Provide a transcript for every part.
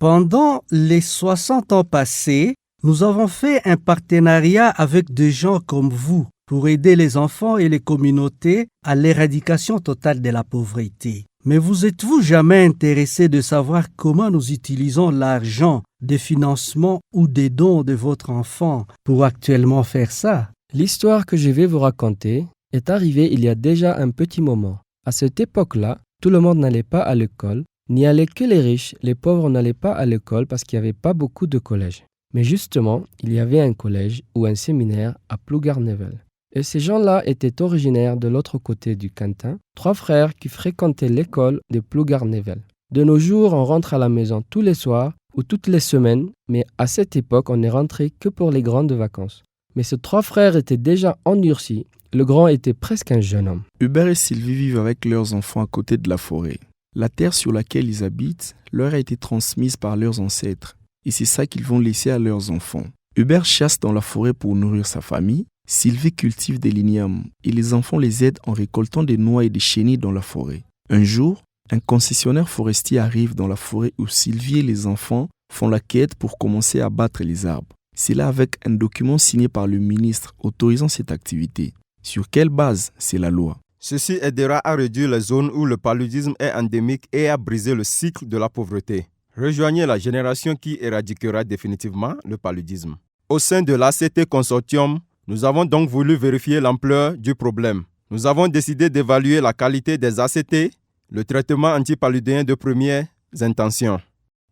Pendant les 60 ans passés, nous avons fait un partenariat avec des gens comme vous pour aider les enfants et les communautés à l'éradication totale de la pauvreté. Mais vous êtes-vous jamais intéressé de savoir comment nous utilisons l'argent des financements ou des dons de votre enfant pour actuellement faire ça? L'histoire que je vais vous raconter est arrivée il y a déjà un petit moment. À cette époque-là, tout le monde n'allait pas à l'école, n'y allaient que les riches, les pauvres n'allaient pas à l'école parce qu'il n'y avait pas beaucoup de collèges. Mais justement, il y avait un collège ou un séminaire à Plougarnevel. Et ces gens-là étaient originaires de l'autre côté du Cantal, 3 frères qui fréquentaient l'école de Plougarnevel. De nos jours, on rentre à la maison tous les soirs ou toutes les semaines, mais à cette époque, on n'est rentré que pour les grandes vacances. Mais ces 3 frères étaient déjà endurcis. Le grand était presque un jeune homme. Hubert et Sylvie vivent avec leurs enfants à côté de la forêt. La terre sur laquelle ils habitent leur a été transmise par leurs ancêtres. Et c'est ça qu'ils vont laisser à leurs enfants. Hubert chasse dans la forêt pour nourrir sa famille. Sylvie cultive des lignames et les enfants les aident en récoltant des noix et des chenilles dans la forêt. Un jour, un concessionnaire forestier arrive dans la forêt où Sylvie et les enfants font la quête pour commencer à abattre les arbres. C'est là avec un document signé par le ministre autorisant cette activité. Sur quelle base? C'est la loi. Ceci aidera à réduire les zones où le paludisme est endémique et à briser le cycle de la pauvreté. Rejoignez la génération qui éradiquera définitivement le paludisme. Au sein de l'ACT Consortium, nous avons donc voulu vérifier l'ampleur du problème. Nous avons décidé d'évaluer la qualité des ACT, le traitement antipaludéen de premières intentions.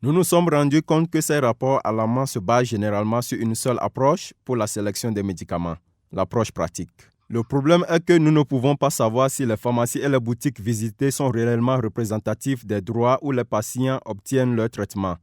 Nous nous sommes rendus compte que ces rapports alarmants se basent généralement sur une seule approche pour la sélection des médicaments, l'approche pratique. Le problème est que nous ne pouvons pas savoir si les pharmacies et les boutiques visitées sont réellement représentatives des droits où les patients obtiennent leur traitement.